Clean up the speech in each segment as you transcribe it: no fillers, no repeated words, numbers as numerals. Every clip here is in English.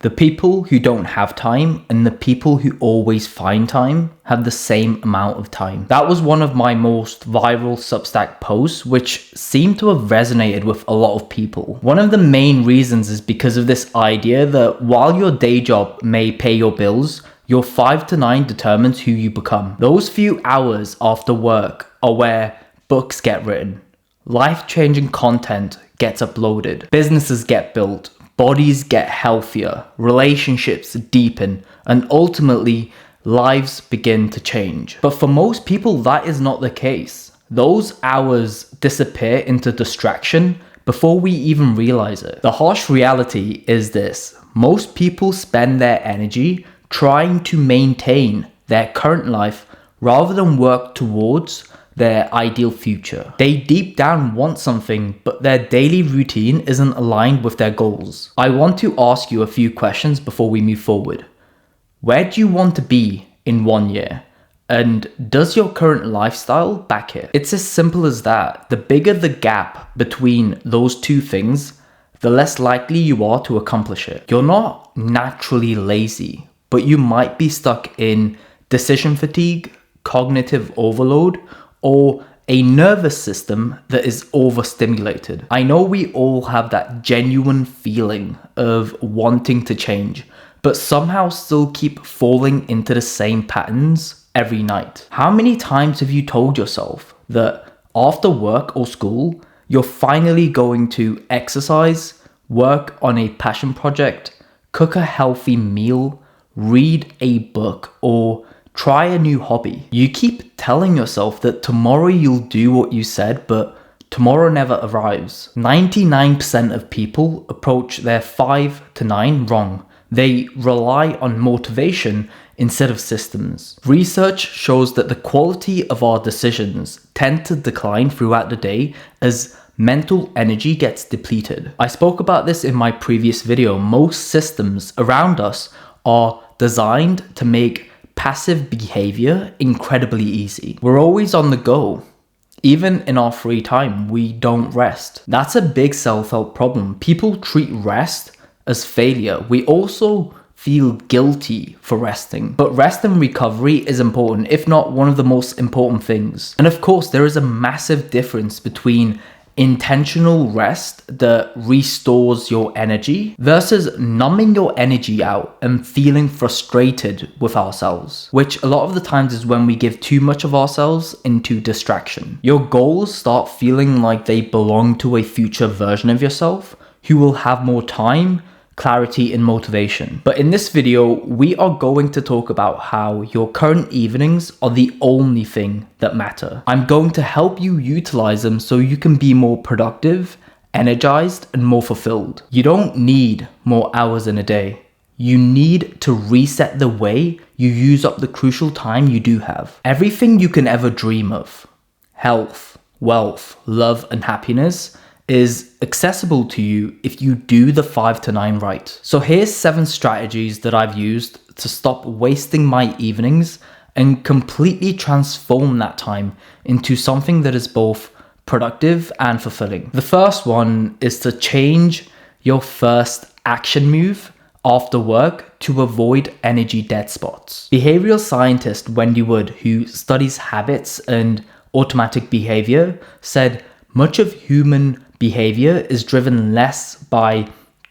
The people who don't have time and the people who always find time have the same amount of time. That was one of my most viral Substack posts, which seemed to have resonated with a lot of people. One of the main reasons is because of this idea that while your day job may pay your bills, your 5 to 9 determines who you become. Those few hours after work are where books get written, life-changing content gets uploaded, businesses get built, bodies get healthier, relationships deepen, and ultimately, lives begin to change. But for most people, that is not the case. Those hours disappear into distraction before we even realize it. The harsh reality is this: most people spend their energy trying to maintain their current life rather than work towards their ideal future. They deep down want something, but their daily routine isn't aligned with their goals. I want to ask you a few questions before we move forward. Where do you want to be in 1 year? And does your current lifestyle back it? It's as simple as that. The bigger the gap between those two things, the less likely you are to accomplish it. You're not naturally lazy, but you might be stuck in decision fatigue, cognitive overload, or a nervous system that is overstimulated. I know we all have that genuine feeling of wanting to change, but somehow still keep falling into the same patterns every night. How many times have you told yourself that after work or school, you're finally going to exercise, work on a passion project, cook a healthy meal, read a book, or try a new hobby? You keep telling yourself that tomorrow you'll do what you said, but tomorrow never arrives. 99% of people approach their 5 to 9 wrong. They rely on motivation instead of systems. Research shows that the quality of our decisions tend to decline throughout the day as mental energy gets depleted. I spoke about this in my previous video. Most systems around us are designed to make passive behavior incredibly easy. We're always on the go. Even in our free time, we don't rest. That's a big self-help problem. People treat rest as failure. We also feel guilty for resting. But rest and recovery is important, if not one of the most important things. And of course, there is a massive difference between intentional rest that restores your energy versus numbing your energy out and feeling frustrated with ourselves, which a lot of the times is when we give too much of ourselves into distraction. Your goals start feeling like they belong to a future version of yourself who will have more time, clarity, and motivation. But in this video, we are going to talk about how your current evenings are the only thing that matter. I'm going to help you utilize them so you can be more productive, energized, and more fulfilled. You don't need more hours in a day. You need to reset the way you use up the crucial time you do have. Everything you can ever dream of, health, wealth, love, and happiness, is accessible to you if you do the 5 to 9 right. So here's 7 strategies that I've used to stop wasting my evenings and completely transform that time into something that is both productive and fulfilling. The first one is to change your first action move after work to avoid energy dead spots. Behavioral scientist Wendy Wood, who studies habits and automatic behavior, said much of human behavior is driven less by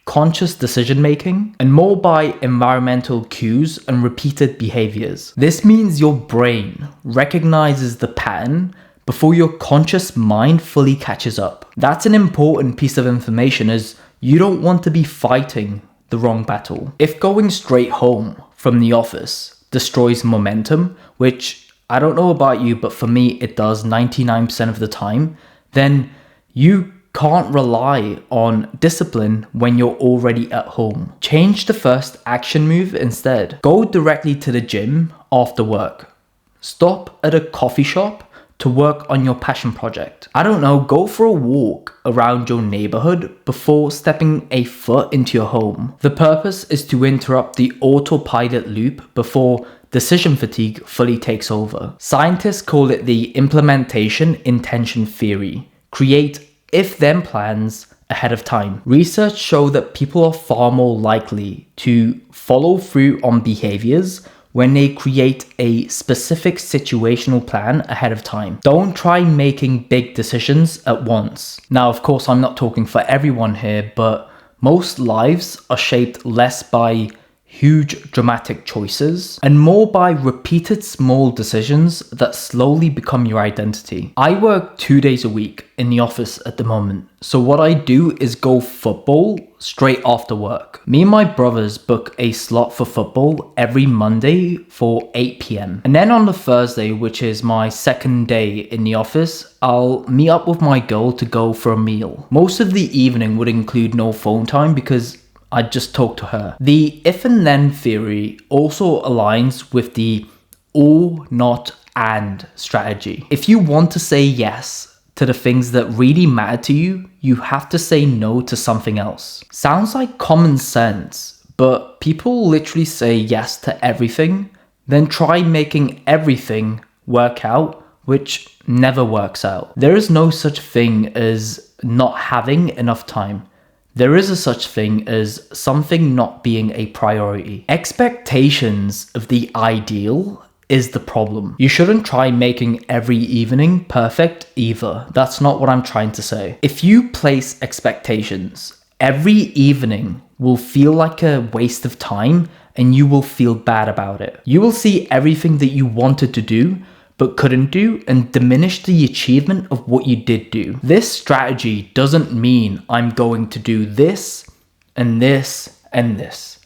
conscious decision making and more by environmental cues and repeated behaviors. This means your brain recognizes the pattern before your conscious mind fully catches up. That's an important piece of information, as you don't want to be fighting the wrong battle. If going straight home from the office destroys momentum, which I don't know about you, but for me it does 99% of the time, then you can't rely on discipline when you're already at home. Change the first action move instead. Go directly to the gym after work. Stop at a coffee shop to work on your passion project. I don't know, go for a walk around your neighborhood before stepping a foot into your home. The purpose is to interrupt the autopilot loop before decision fatigue fully takes over. Scientists call it the implementation intention theory. Create if-then plans ahead of time. Research show that people are far more likely to follow through on behaviors when they create a specific situational plan ahead of time. Don't try making big decisions at once. Now, of course, I'm not talking for everyone here, but most lives are shaped less by huge dramatic choices and more by repeated small decisions that slowly become your identity. I work 2 days a week in the office at the moment, so what I do is go football straight after work. Me and my brothers book a slot for football every Monday for 8 p.m. And then on the Thursday, which is my second day in the office, I'll meet up with my girl to go for a meal. Most of the evening would include no phone time because I'd just talk to her. The if and then theory also aligns with the or, not, and strategy. If you want to say yes to the things that really matter to you, you have to say no to something else. Sounds like common sense, but people literally say yes to everything, then try making everything work out, which never works out. There is no such thing as not having enough time. There is a such thing as something not being a priority. Expectations of the ideal is the problem. You shouldn't try making every evening perfect either. That's not what I'm trying to say. If you place expectations, every evening will feel like a waste of time and you will feel bad about it. You will see everything that you wanted to do but couldn't do and diminish the achievement of what you did do. This strategy doesn't mean I'm going to do this and this and this.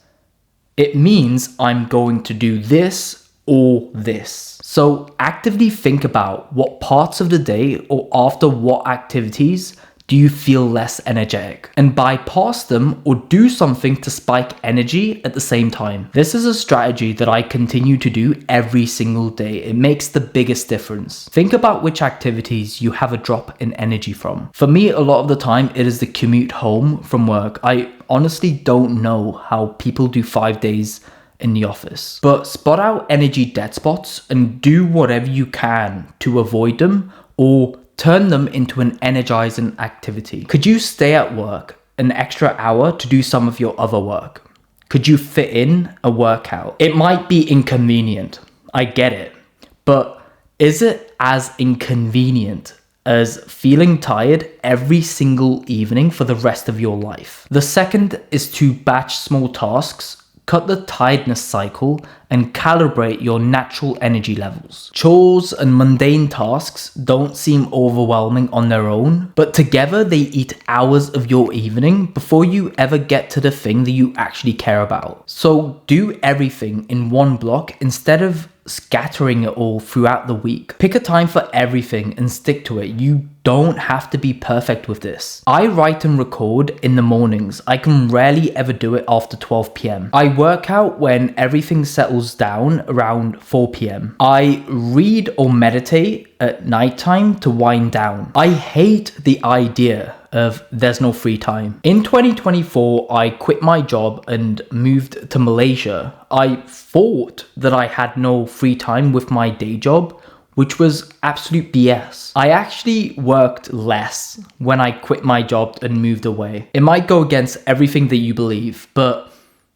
It means I'm going to do this or this. So actively think about what parts of the day or after what activities do you feel less energetic, and bypass them or do something to spike energy at the same time. This is a strategy that I continue to do every single day. It makes the biggest difference. Think about which activities you have a drop in energy from. For me, a lot of the time, it is the commute home from work. I honestly don't know how people do 5 days in the office, but spot out energy dead spots and do whatever you can to avoid them or turn them into an energizing activity. Could you stay at work an extra hour to do some of your other work? Could you fit in a workout? It might be inconvenient, I get it, but is it as inconvenient as feeling tired every single evening for the rest of your life? The second is to batch small tasks, cut the tiredness cycle, and calibrate your natural energy levels. Chores and mundane tasks don't seem overwhelming on their own, but together they eat hours of your evening before you ever get to the thing that you actually care about. So do everything in one block instead of scattering it all throughout the week. Pick a time for everything and stick to it. You don't have to be perfect with this. I write and record in the mornings. I can rarely ever do it after 12 p.m. I work out when everything settles down around 4 p.m. I read or meditate at nighttime to wind down. I hate the idea of there's no free time. In 2024, I quit my job and moved to Malaysia. I thought that I had no free time with my day job, which was absolute BS. I actually worked less when I quit my job and moved away. It might go against everything that you believe, but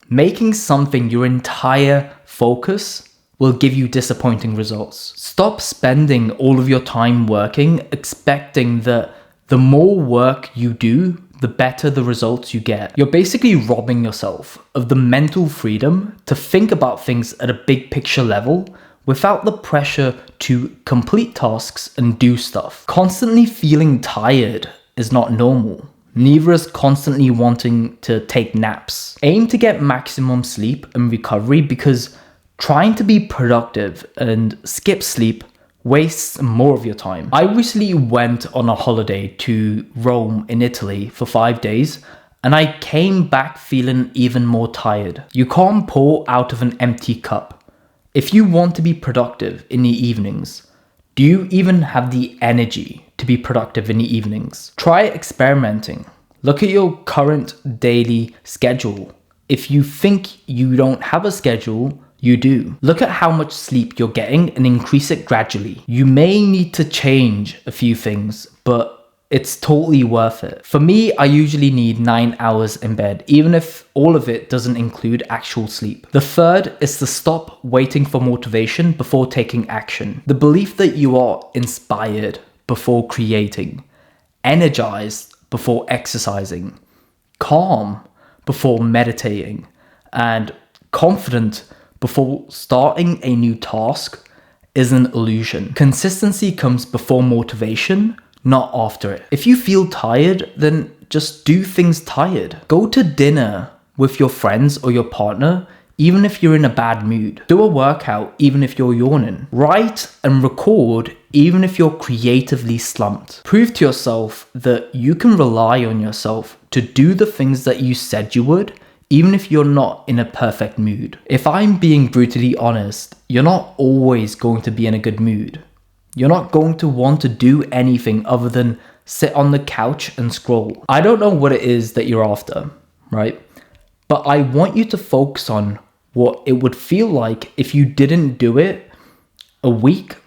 making something your entire focus will give you disappointing results. Stop spending all of your time working, expecting that the more work you do, the better the results you get. You're basically robbing yourself of the mental freedom to think about things at a big picture level without the pressure to complete tasks and do stuff. Constantly feeling tired is not normal. Neither is constantly wanting to take naps. Aim to get maximum sleep and recovery, because trying to be productive and skip sleep wastes more of your time. I recently went on a holiday to Rome in Italy for 5 days, and I came back feeling even more tired. You can't pour out of an empty cup. If you want to be productive in the evenings, do you even have the energy to be productive in the evenings? Try experimenting. Look at your current daily schedule. If you think you don't have a schedule, you do. Look at how much sleep you're getting and increase it gradually. You may need to change a few things, but it's totally worth it. For me, I usually need 9 hours in bed, even if all of it doesn't include actual sleep. The third is to stop waiting for motivation before taking action. The belief that you are inspired before creating, energized before exercising, calm before meditating, and confident before starting a new task is an illusion. Consistency comes before motivation, not after it. If you feel tired, then just do things tired. Go to dinner with your friends or your partner, even if you're in a bad mood. Do a workout, even if you're yawning. Write and record, even if you're creatively slumped. Prove to yourself that you can rely on yourself to do the things that you said you would, even if you're not in a perfect mood. If I'm being brutally honest, you're not always going to be in a good mood. You're not going to want to do anything other than sit on the couch and scroll. I don't know what it is that you're after, right? But I want you to focus on what it would feel like if you didn't do it a week,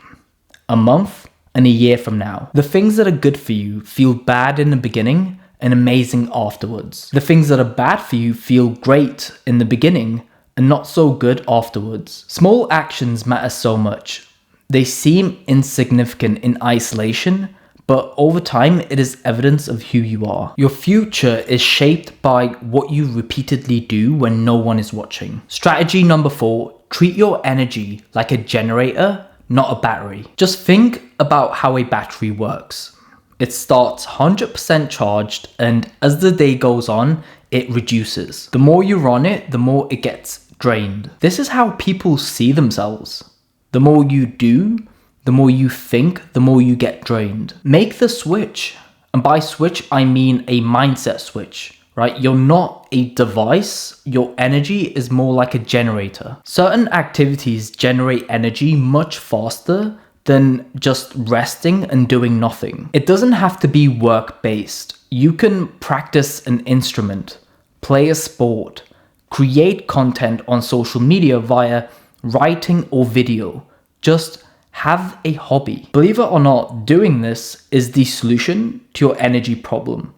a month, and a year from now. The things that are good for you feel bad in the beginning and amazing afterwards. The things that are bad for you feel great in the beginning and not so good afterwards. Small actions matter so much. They seem insignificant in isolation, but over time, it is evidence of who you are. Your future is shaped by what you repeatedly do when no one is watching. Strategy number 4, treat your energy like a generator, not a battery. Just think about how a battery works. It starts 100% charged, and as the day goes on, it reduces. The more you run it, the more it gets drained. This is how people see themselves. The more you do, the more you think, the more you get drained. Make the switch. And by switch, I mean a mindset switch, right? You're not a device. Your energy is more like a generator. Certain activities generate energy much faster than just resting and doing nothing. It doesn't have to be work-based. You can practice an instrument, play a sport, create content on social media via writing or video. Just have a hobby. Believe it or not, doing this is the solution to your energy problem.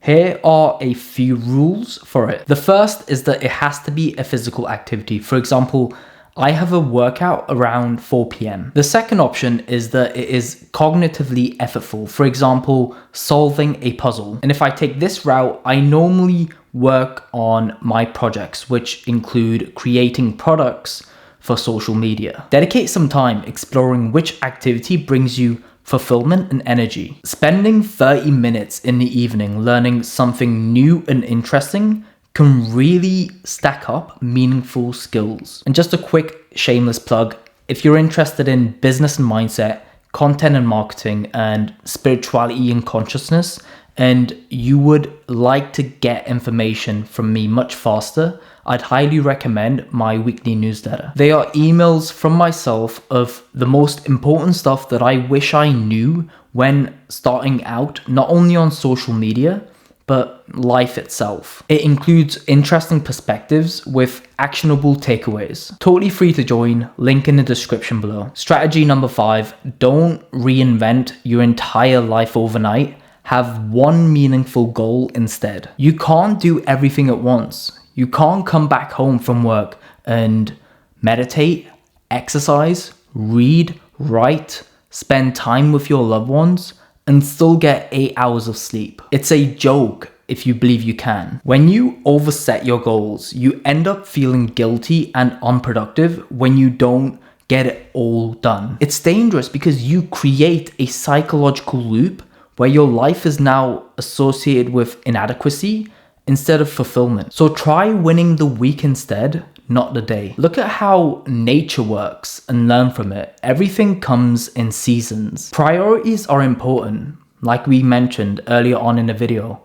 Here are a few rules for it. The first is that it has to be a physical activity. For example, I have a workout around 4 p.m. The second option is that it is cognitively effortful. For example, solving a puzzle. And if I take this route, I normally work on my projects, which include creating products for social media. Dedicate some time exploring which activity brings you fulfillment and energy. Spending 30 minutes in the evening learning something new and interesting can really stack up meaningful skills. And just a quick shameless plug, if you're interested in business and mindset, content and marketing, and spirituality and consciousness, and you would like to get information from me much faster, I'd highly recommend my weekly newsletter. They are emails from myself of the most important stuff that I wish I knew when starting out, not only on social media, but life itself. It includes interesting perspectives with actionable takeaways. Totally free to join, link in the description below. Strategy number 5, don't reinvent your entire life overnight. Have one meaningful goal instead. You can't do everything at once. You can't come back home from work and meditate, exercise, read, write, spend time with your loved ones, and still get 8 hours of sleep. It's a joke if you believe you can. When you overset your goals, you end up feeling guilty and unproductive when you don't get it all done. It's dangerous because you create a psychological loop where your life is now associated with inadequacy instead of fulfillment. So try winning the week instead, not the day. Look at how nature works and learn from it. Everything comes in seasons. Priorities are important, like we mentioned earlier on in the video,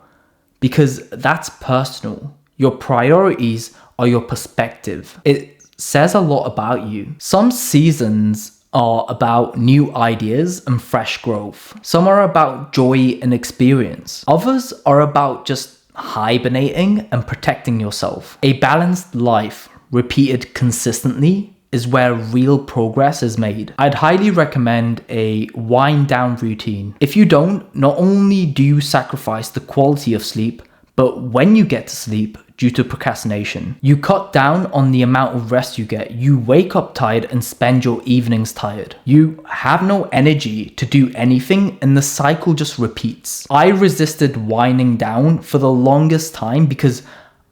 because that's personal. Your priorities are your perspective. It says a lot about you. Some seasons are about new ideas and fresh growth. Some are about joy and experience. Others are about just hibernating and protecting yourself. A balanced life repeated consistently is where real progress is made. I'd highly recommend a wind down routine. If you don't, not only do you sacrifice the quality of sleep, but when you get to sleep, due to procrastination, you cut down on the amount of rest you get. You wake up tired and spend your evenings tired. You have no energy to do anything and the cycle just repeats. I resisted winding down for the longest time because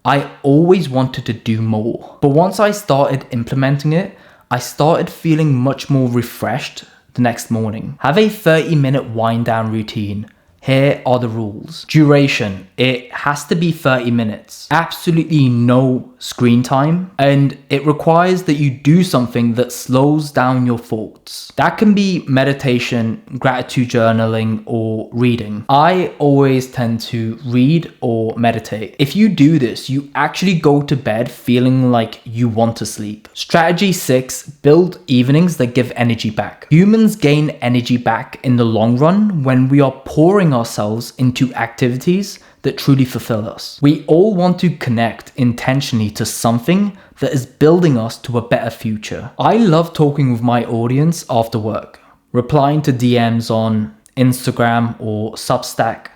I always wanted to do more. But once I started implementing it, I started feeling much more refreshed the next morning. Have a 30-minute wind down routine. Here are the rules. Duration, it has to be 30 minutes. Absolutely no screen time. And it requires that you do something that slows down your thoughts. That can be meditation, gratitude journaling, or reading. I always tend to read or meditate. If you do this, you actually go to bed feeling like you want to sleep. Strategy 6, build evenings that give energy back. Humans gain energy back in the long run when we are pouring ourselves into activities that truly fulfill us. We all want to connect intentionally to something that is building us to a better future. I love talking with my audience after work, replying to DMs on Instagram or Substack.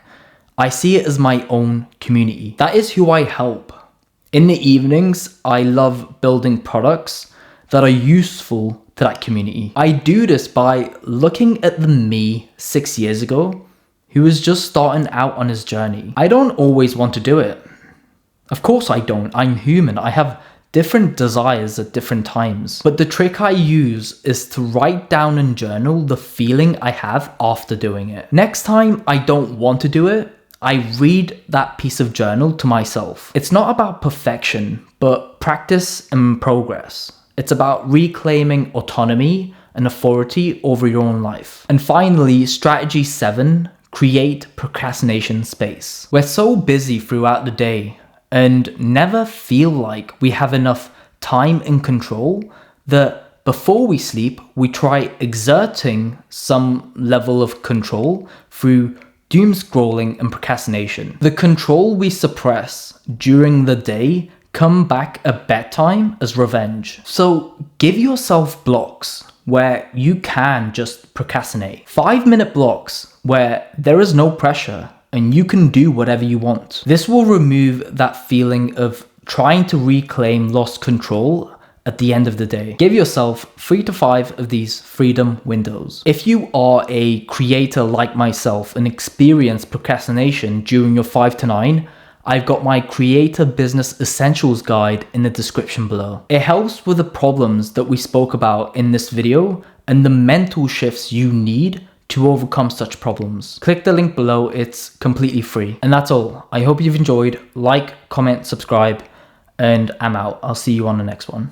I see it as my own community. That is who I help. In the evenings, I love building products that are useful to that community. I do this by looking at the me 6 years ago who was just starting out on his journey. I don't always want to do it. Of course I don't. I'm human. I have different desires at different times. But the trick I use is to write down and journal the feeling I have after doing it. Next time I don't want to do it, I read that piece of journal to myself. It's not about perfection, but practice and progress. It's about reclaiming autonomy and authority over your own life. And finally, strategy 7, create procrastination space. We're so busy throughout the day and never feel like we have enough time and control that before we sleep, we try exerting some level of control through doom scrolling and procrastination. The control we suppress during the day come back at bedtime as revenge. So give yourself blocks where you can just procrastinate. 5-minute blocks where there is no pressure and you can do whatever you want. This will remove that feeling of trying to reclaim lost control at the end of the day. Give yourself 3 to 5 of these freedom windows. If you are a creator like myself and experience procrastination during your 5 to 9, I've got my Creator Business Essentials guide in the description below. It helps with the problems that we spoke about in this video and the mental shifts you need to overcome such problems. Click the link below, it's completely free. And that's all. I hope you've enjoyed. Like, comment, subscribe, and I'm out. I'll see you on the next one.